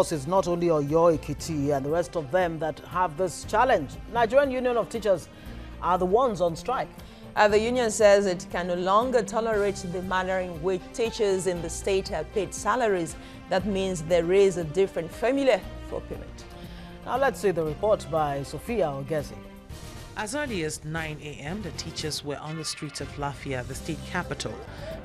It's not only Oyo, Ekiti and the rest of them that have this challenge. Nigerian Union of Teachers are the ones on strike. The union says it can no longer tolerate the manner in which teachers in the state are paid salaries. That means there is a different formula for payment. Now let's see the report by Sophia Ogezi. As early as 9 a.m., the teachers were on the streets of Lafia, the state capital,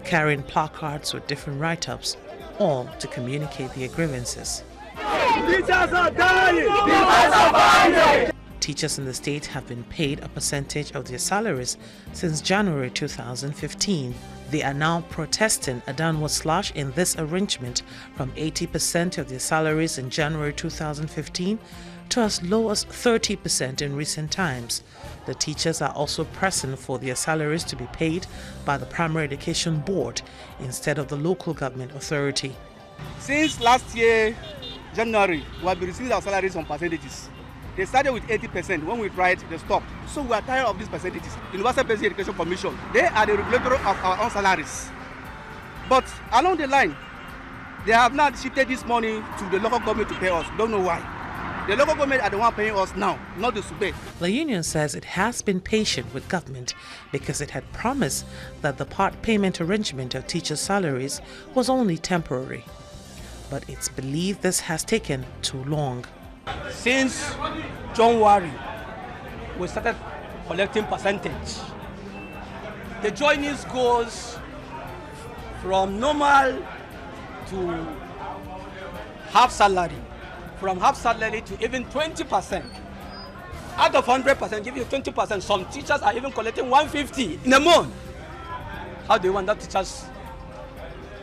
carrying placards with different write-ups, all to communicate their grievances. Teachers are dying! Teachers are dying! Teachers in the state have been paid a percentage of their salaries since January 2015. They are now protesting a downward slash in this arrangement from 80% of their salaries in January 2015 to as low as 30% in recent times. The teachers are also pressing for their salaries to be paid by the Primary Education Board instead of the local government authority. Since last year, January, we have been receiving our salaries on percentages. They started with 80%. When we tried, they stopped. So we are tired of these percentages. Universal Basic Education Commission, they are the regulator of our own salaries. But along the line, they have not shifted this money to the local government to pay us. Don't know why. The local government are the one paying us now, not the SUBE. The union says it has been patient with government because it had promised that the part payment arrangement of teachers' salaries was only temporary. But it's believed this has taken too long. Since January, we started collecting percentage. The joinees goes from normal to half salary, from half salary to even 20%. Out of 100%, give you 20%. Some teachers are even collecting 150 in a month. How do you want that teachers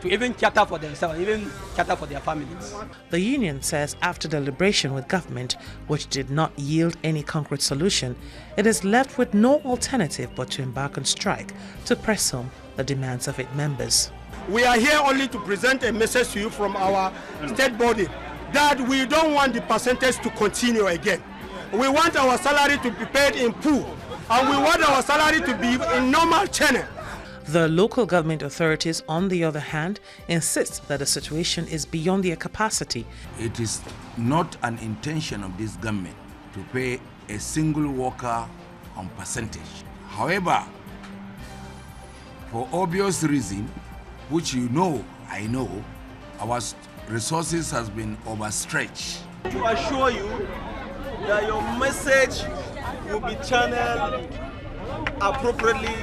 to even cater for themselves, even cater for their families? The union says after deliberation with government, which did not yield any concrete solution, it is left with no alternative but to embark on strike to press home the demands of its members. We are here only to present a message to you from our state body that we don't want the percentage to continue again. We want our salary to be paid in full, and we want our salary to be in normal channel. The local government authorities, on the other hand, insist that the situation is beyond their capacity. It is not an intention of this government to pay a single worker on percentage. However, for obvious reason, which I know, our resources has been overstretched. To assure you that your message will be channeled appropriately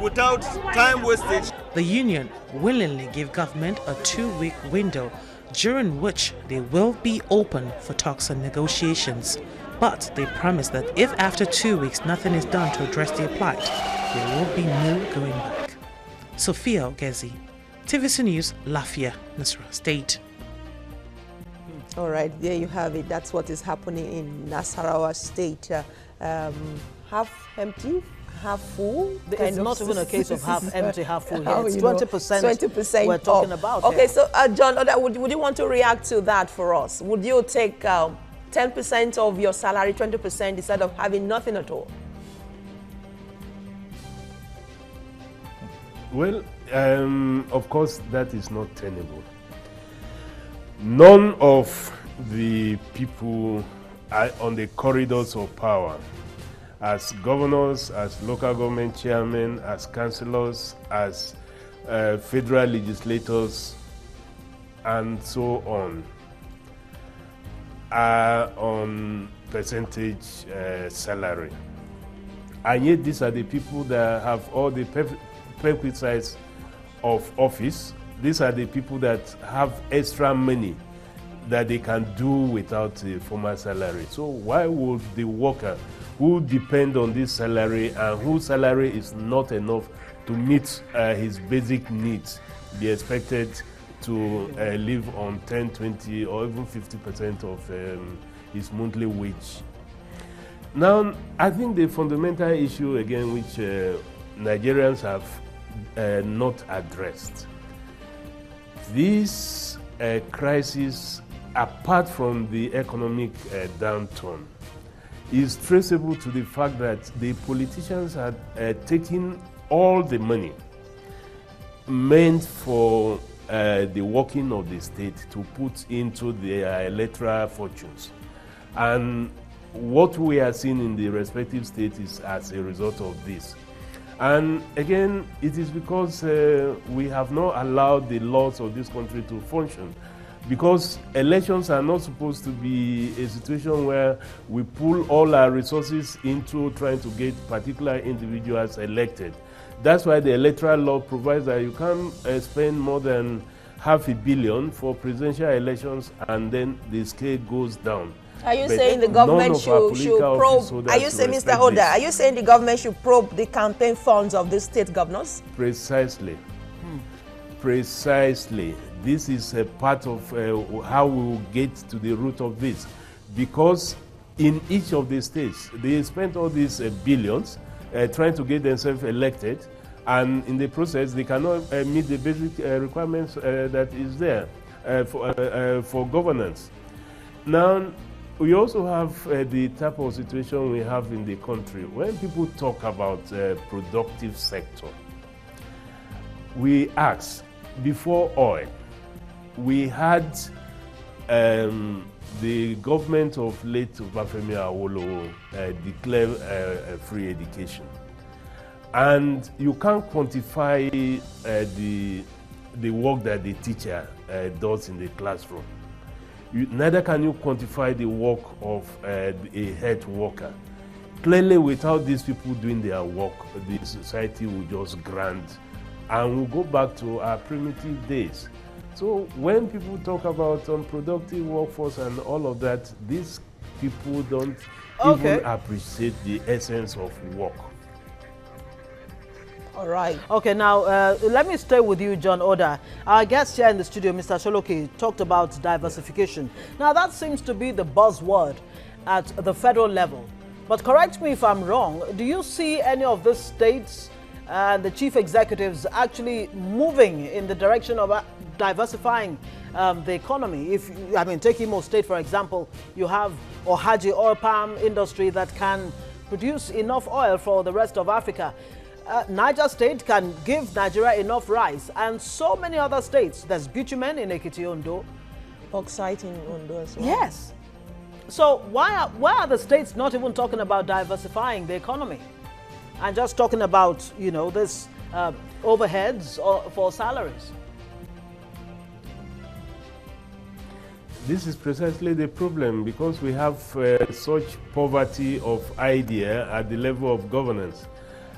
without time wastage. The union willingly give government a 2-week window during which they will be open for talks and negotiations. But they promise that if after 2 weeks nothing is done to address their plight, there will be no going back. Sophia Ogezi, TVC News, Lafia, Nasarawa State. All right, there you have it. That's what is happening in Nasarawa State. Half empty, half full. It's not even a case of half empty, half full here. It's 20% we're talking about. Okay, so John, would you want to react to that for us? Would you take 10% of your salary, 20% instead of having nothing at all? Well, of course, that is not tenable. None of the people on the corridors of power, as governors, as local government chairmen, as councillors, as federal legislators, and so on, are on percentage salary. And yet these are the people that have all the prerequisites of office. These are the people that have extra money that they can do without a formal salary. So why would the worker who depend on this salary and whose salary is not enough to meet his basic needs be expected to live on 10, 20 or even 50% of his monthly wage? Now, I think the fundamental issue again which Nigerians have not addressed, this crisis, apart from the economic downturn, is traceable to the fact that the politicians had taken all the money meant for the working of the state to put into their electoral fortunes. And what we are seeing in the respective states is as a result of this. And again, it is because we have not allowed the laws of this country to function. Because elections are not supposed to be a situation where we pull all our resources into trying to get particular individuals elected. That's why the electoral law provides that you can't spend more than $500 million for presidential elections, and then the scale goes down. Are you saying the government should probe? Are you saying, Mr. Oda, are you saying the government should probe the campaign funds of the state governors? Precisely. Precisely. This is a part of how we will get to the root of this. Because in each of the states, they spent all these billions trying to get themselves elected, and in the process, they cannot meet the basic requirements that is there for governance. Now, we also have the type of situation we have in the country. When people talk about productive sector, we ask, before oil, we had the government of late Obafemi Awolowo declare free education. And you can't quantify the work that the teacher does in the classroom. Neither can you quantify the work of a health worker. Clearly, without these people doing their work, the society will just grind and we'll go back to our primitive days. So when people talk about unproductive workforce and all of that, these people don't even appreciate the essence of work. All right. Okay, now let me stay with you, John Oda. Our guest here in the studio, Mr. Sholoki, talked about diversification. Now, that seems to be the buzzword at the federal level. But correct me if I'm wrong, do you see any of the states and the chief executives actually moving in the direction of diversifying the economy? Take Imo State, for example, you have Ohaji oil palm industry that can produce enough oil for the rest of Africa. Niger State can give Nigeria enough rice, and so many other states. There's bitumen in Ekiti, Ondo. Bauxite in Ondo as well. Yes. So why are the states not even talking about diversifying the economy and just talking about, this overheads for salaries? This is precisely the problem, because we have such poverty of idea at the level of governance.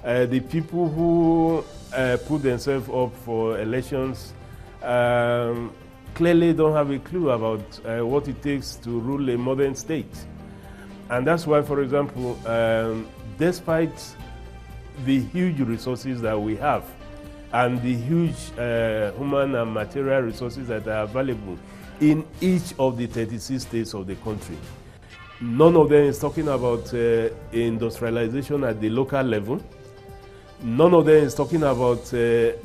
The people who put themselves up for elections clearly don't have a clue about what it takes to rule a modern state. And that's why, for example, despite the huge resources that we have and the huge human and material resources that are available in each of the 36 states of the country, none of them is talking about industrialization at the local level. None of them is talking about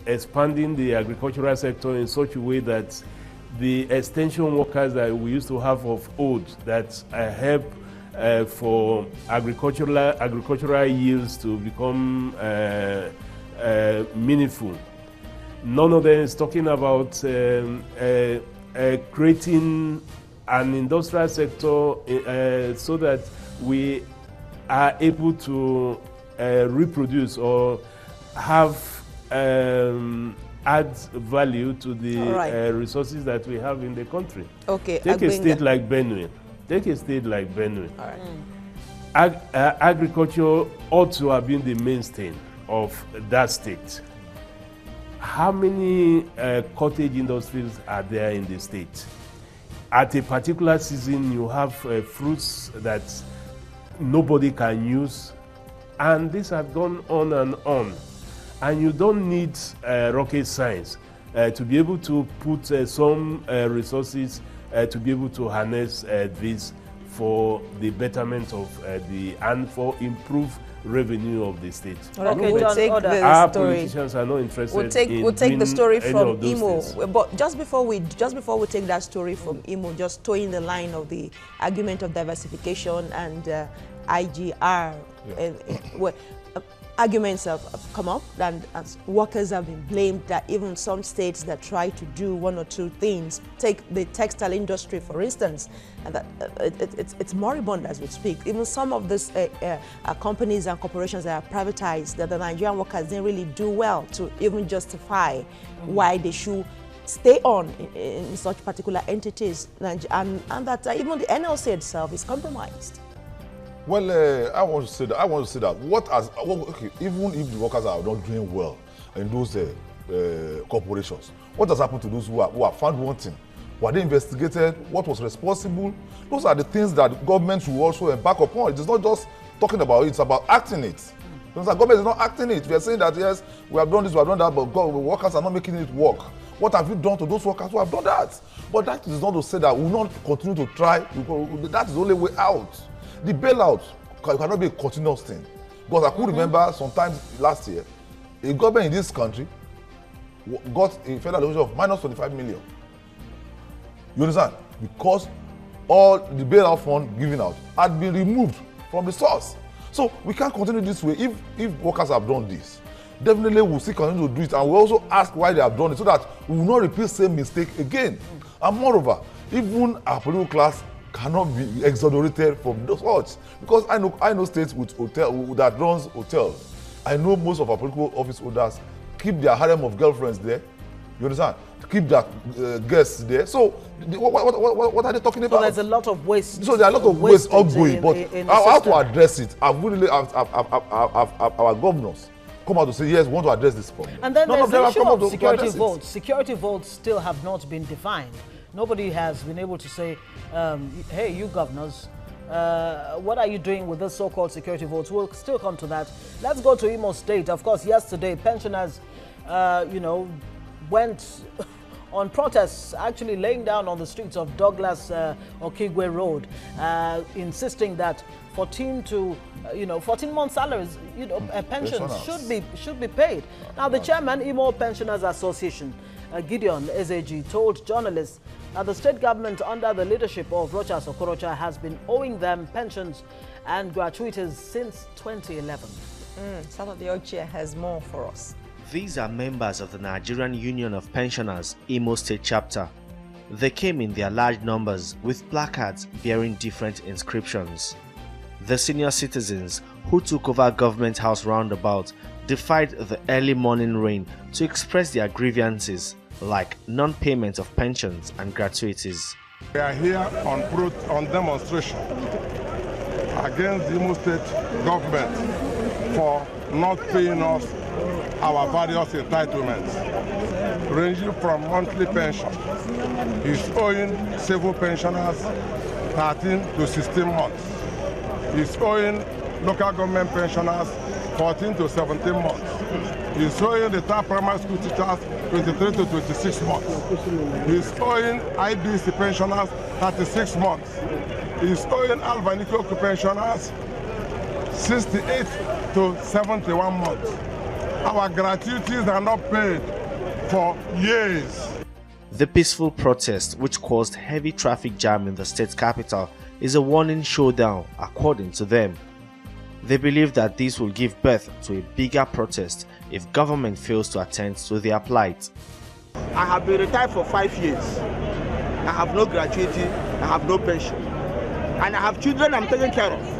expanding the agricultural sector in such a way that the extension workers that we used to have of old that help for agricultural yields to become meaningful. None of them is talking about creating an industrial sector so that we are able to reproduce or have add value to the resources that we have in the country. Okay. Take a state like Benue. All right. Agriculture ought to have been the mainstay of that state. How many cottage industries are there in the state? At a particular season, you have fruits that nobody can use. And this has gone on and on. And you don't need rocket science to be able to put some resources to be able to harness this for the betterment of and for improved revenue of the state. Okay, we'll take the Our story. politicians are not interested We'll take the story from Imo. States. But just before we take that story from Imo, just towing the line of the argument of diversification and IGR. arguments have come up, and as workers have been blamed that even some states that try to do one or two things, take the textile industry for instance, and that it's moribund as we speak. Even some of these companies and corporations that are privatized, that the Nigerian workers didn't really do well to even justify why they should stay on in such particular entities, and that even the NLC itself is compromised. Well, I want to say that. Even if the workers are not doing well in those corporations, what has happened to those who are found wanting? Were they investigated? What was responsible? Those are the things that government should also embark upon. It is not just talking about it; it's about acting it. Because the government is not acting it. We are saying that yes, we have done this, we have done that, but workers are not making it work. What have you done to those workers who have done that? But that is not to say that we will not continue to try. That is the only way out. The bailout cannot be a continuous thing. Because I could remember sometimes last year, a government in this country got a federal allocation of minus 25 million. You understand? Because all the bailout fund given out had been removed from the source. So we can't continue this way. If workers have done this, definitely we'll still continue to do it, and we'll also ask why they have done it so that we will not repeat the same mistake again. And moreover, even our political class cannot be exonerated from those odds, because I know states with that runs hotels. I know most of our political office holders keep their harem of girlfriends there. You understand? Keep their guests there. So what are they talking about? So there's a lot of waste. So there are a lot of waste ongoing, but how to address it? Our governors come out to say yes, we want to address this problem. And then there's the issue of security votes. Security votes still have not been defined. Nobody has been able to say, hey, you governors, what are you doing with this so-called security votes? We'll still come to that. Let's go to Imo State. Of course, yesterday, pensioners, went on protests, actually laying down on the streets of Douglas Okigwe Road, insisting that 14 month salaries, pensions should be paid. Now, the chairman, Imo Pensioners Association, Gideon Ezeji, told journalists that the state government, under the leadership of Rochas Okorocha, has been owing them pensions and gratuities since 2011. Saturday Ochia has more for us. These are members of the Nigerian Union of Pensioners Imo State chapter. They came in their large numbers with placards bearing different inscriptions. The senior citizens who took over Government House roundabout defied the early morning rain to express their grievances like non-payment of pensions and gratuities. We are here on demonstration against the Imo State government for not paying us our various entitlements, ranging from monthly pension. He's owing civil pensioners 13 to 16 months. He's owing local government pensioners 14 to 17 months. He's owing the top primary school teachers 23 to 26 months. He's owing IBC pensioners 36 months. He's owing Alvanico pensioners 68 to 71 months. Our gratuities are not paid for years. The peaceful protest, which caused heavy traffic jam in the state capital, is a warning showdown, according to them. They believe that this will give birth to a bigger protest if government fails to attend to their plight. I have been retired for 5 years. I have no gratuity, I have no pension, and I have children I'm taking care of.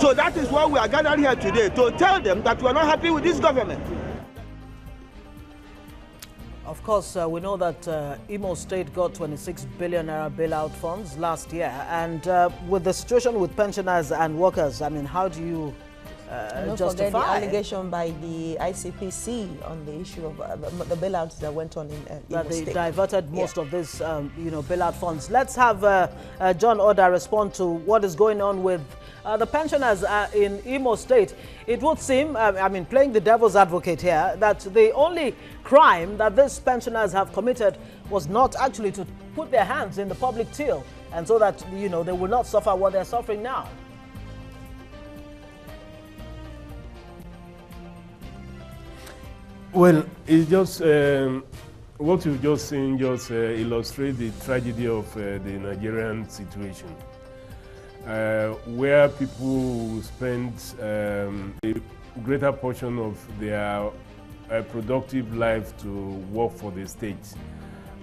So that is why we are gathered here today, to tell them that we are not happy with this government. Of course, we know that Imo State got 26 billion naira bailout funds last year. And with the situation with pensioners and workers, I mean, how do you don't justify forget the allegation by the ICPC on the issue of the bailouts that went on in Imo State. They diverted most of this, bailout funds. Let's have John Oda respond to what is going on with the pensioners in Imo State. It would seem, playing the devil's advocate here, that the only crime that these pensioners have committed was not actually to put their hands in the public till, and so that, they will not suffer what they're suffering now. Well, it's just what you've just seen just illustrates the tragedy of the Nigerian situation, where people spend greater portion of their productive life to work for the state.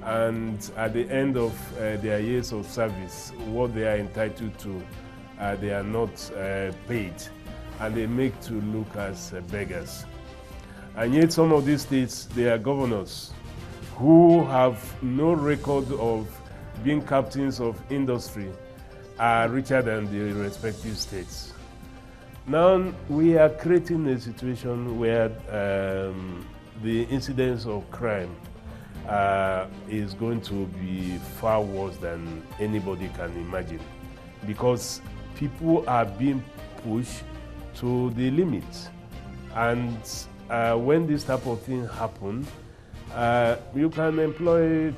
And at the end of their years of service, what they are entitled to, they are not paid, and they make to look as beggars. And yet some of these states, they are governors who have no record of being captains of industry, are richer than the respective states. Now we are creating a situation where the incidence of crime is going to be far worse than anybody can imagine, because people are being pushed to the limit. And when this type of thing happens, you can employ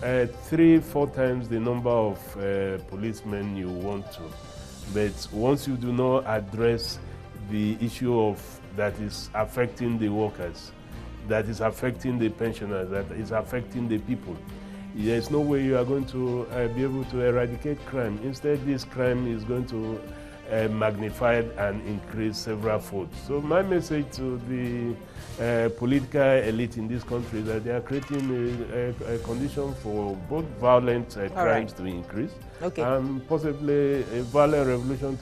3-4 times the number of policemen you want to. But once you do not address the issue of that is affecting the workers, that is affecting the pensioners, that is affecting the people, there's no way you are going to be able to eradicate crime. Instead, this crime is going to magnify and increase several folds. So my message to the political elite in this country is that they are creating a condition for both violent crimes to increase, and possibly a violent revolution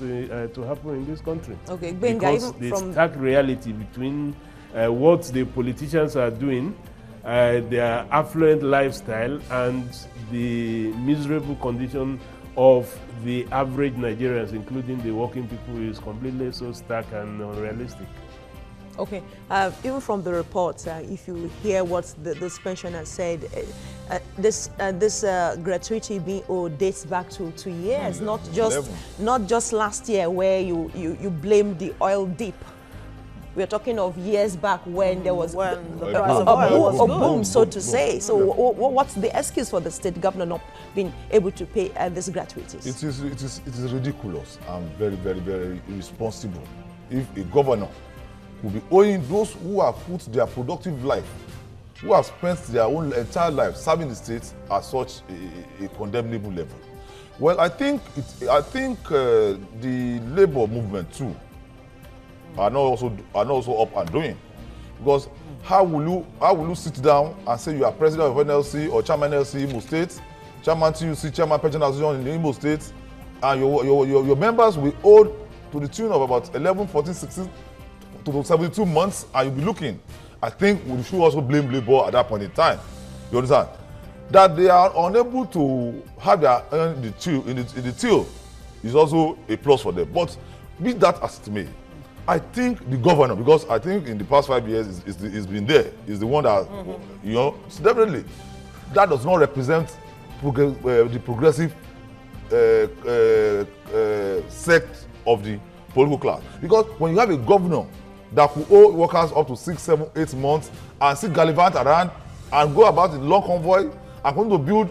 to happen in this country. Okay, because the stark reality between what the politicians are doing, their affluent lifestyle, and the miserable condition of the average Nigerians, including the working people, is completely so stark and unrealistic. Okay, even from the reports, if you hear what this pensioner said, this gratuity being owed dates back to 2 years, not just last year where you blamed the oil dip. We're talking of years back when there was a boom, so to say. So what's the excuse for the state governor not being able to pay these gratuities? It is ridiculous and very, very, very irresponsible if a governor will be owing those who have put their productive life, who have spent their own entire life serving the state at such a condemnable level. Well, I think the labor movement too are not also up and doing, because how will you sit down and say you are president of NLC or chairman NLC Imo State, chairman TUC, chairman pension association in Imo State, and your members will owe to the tune of about 11, 14, 16 to 72 months, and you'll be looking. I think we should also blame labor at that point in time. You understand? That they are unable to have their in the till is also a plus for them. But be that as it may, I think the governor, because I think in the past 5 years it's been there, is the one that, you know, so definitely that does not represent the progressive sect of the political class. Because when you have a governor that could owe workers up to 6, 7, 8 months and still gallivant around and go about in long convoy, I'm going to build,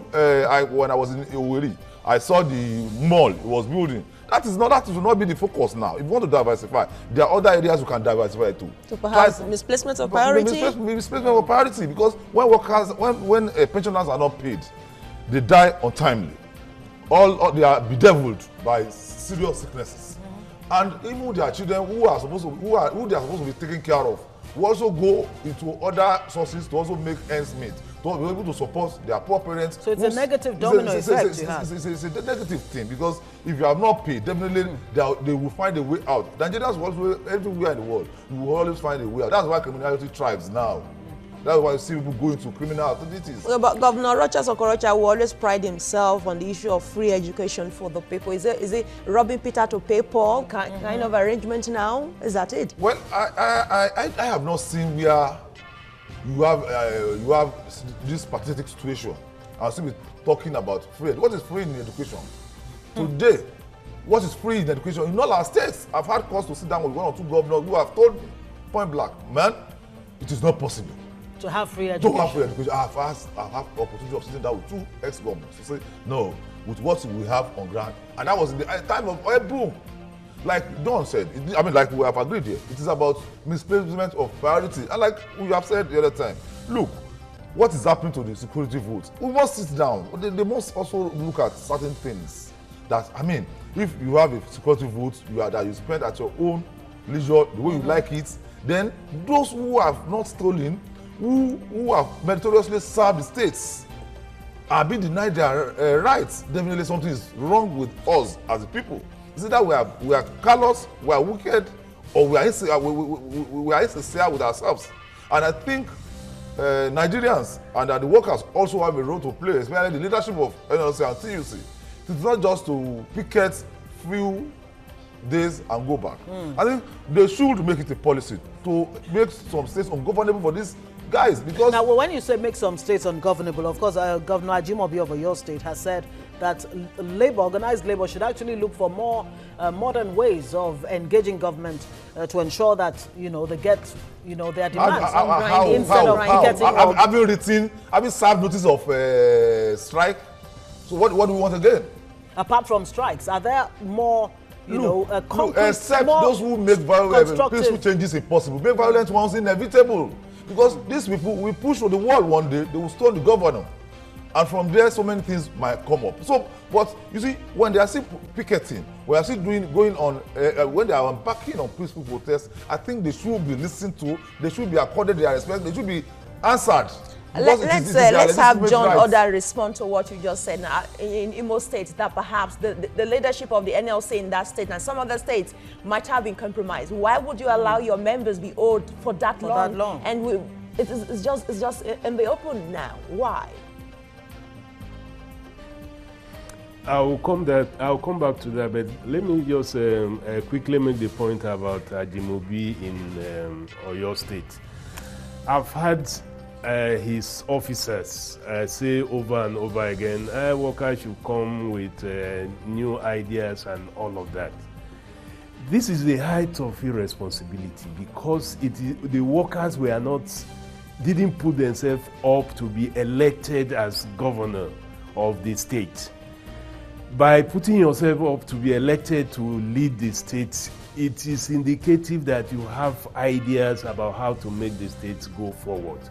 when I was in Owerri, I saw the mall it was building. That should not be the focus now. If you want to diversify, there are other areas you can diversify to. So perhaps misplacement of priority? Misplacement of priority, because when pensioners are not paid, they die untimely. They are bedeviled by serious sicknesses. And even their children who they are supposed to be taken care of will also go into other sources to also make ends meet, to be able to support their poor parents. So it's a negative domino effect. It's a negative thing, because if you have not paid, definitely they will find a way out. Nigerians will also, everywhere in the world, you will always find a way out. That's why criminality thrives now. That's why you see people going to criminal activities. But Governor Rochas Okorocha will always pride himself on the issue of free education for the people. Is it robbing Peter to pay Paul kind of arrangement now? Is that it? Well, I have not seen where you have this pathetic situation. I'll still be talking about free. What is free in education? Today, what is free in education? In all our states, I've had cause to sit down with 1 or 2 governors who have told me, point blank, man, it is not possible to have free education. To have free education. I've had the opportunity of sitting down with 2 ex-governors to say, no, with what we have on ground. And that was in the time of oil boom. Like Don said, like we have agreed here, it is about misplacement of priority. And like we have said the other time, look, what is happening to the security votes? We must sit down. They must also look at certain things. That, if you have a security vote that you spend at your own leisure, the way you like it. Then those who have not stolen, who have meritoriously served the states, are being denied their rights. Definitely something is wrong with us as a people. Is it that we are callous, we are wicked, or we are insincere with ourselves? And I think Nigerians and the workers also have a role to play, especially the leadership of NLC and TUC. It's not just to picket few days and go back. I think they should make it a policy to make some states ungovernable for these guys, because now when you say make some states ungovernable, of course Governor Ajimobi of your state has said that organized labor should actually look for more modern ways of engaging government to ensure that they get their demands instead of getting have you served notice of strike? So what do we want again? Apart from strikes, are there more except those who make peaceful changes impossible, make violent ones inevitable? Because these people will push to the wall one day, they will stone the governor. And from there, so many things might come up. So, but you see, when they are still picketing, when they are still when they are embarking on peaceful protests, I think they should be listened to, they should be accorded their respect, they should be answered. Let's have John Oda respond to what you just said. Now, in Imo State, that perhaps the leadership of the NLC in that state and some other states might have been compromised. Why would you allow your members be owed for that long? And it's just in the open now. Why? I'll come back to that, but let me just quickly make the point about Ajimobi in Oyo State. I've had his officers say over and over again, workers should come with new ideas and all of that. This is the height of irresponsibility, because the workers didn't put themselves up to be elected as governor of the state. By putting yourself up to be elected to lead the state, it is indicative that you have ideas about how to make the state go forward.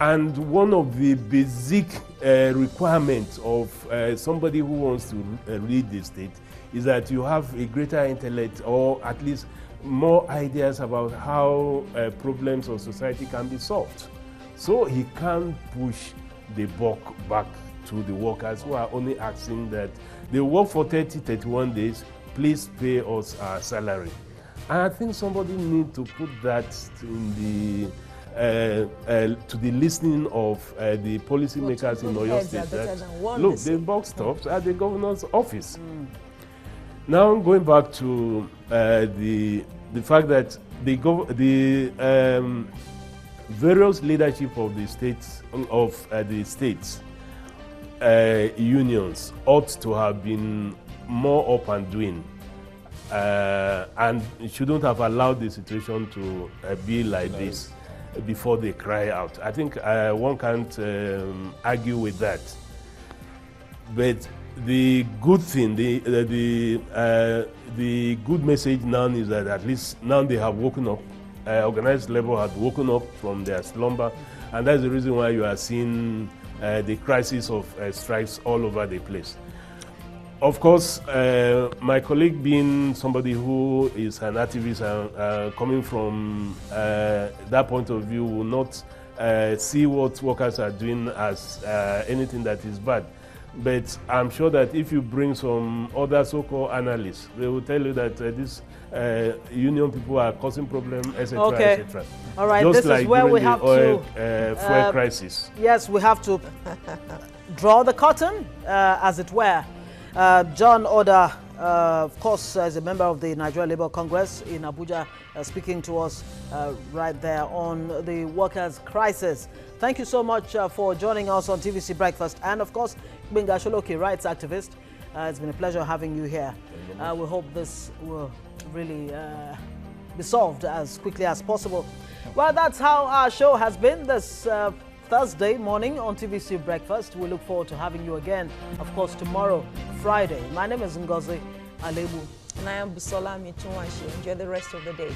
And one of the basic requirements of somebody who wants to lead the state is that you have a greater intellect, or at least more ideas about how problems of society can be solved. So he can't push the buck back to the workers who are only asking that they work for 31 days, please pay us our salary. And I think somebody needs to put that in to the listening of the policymakers in Oyo State. That, look, the buck stops at the governor's office. Now going back to the fact that the various leadership of the states unions ought to have been more up and doing, and shouldn't have allowed the situation to be like this before they cry out. I think one can't argue with that. But the good thing, the good message now is that at least now they have woken up. Organized labor had woken up from their slumber, and that's the reason why you are seeing the crisis of strikes all over the place. Of course, my colleague being somebody who is an activist and coming from that point of view will not see what workers are doing as anything that is bad. But I'm sure that if you bring some other so-called analysts, they will tell you that these union people are causing problems, etc., etc. All right, just this like is where we have oil, to fuel crisis. Yes, we have to draw the curtain, as it were. John Oda, of course, is a member of the Nigeria Labour Congress in Abuja, speaking to us right there on the workers' crisis. Thank you so much for joining us on TVC Breakfast. And of course, Gbenga Sholoke, rights activist. It's been a pleasure having you here. We hope this will really be solved as quickly as possible. Well, that's how our show has been this Thursday morning on TVC Breakfast. We look forward to having you again, of course, tomorrow, Friday. My name is Ngozi Alebu. And I am Busola Mitunwashi. Enjoy the rest of the day.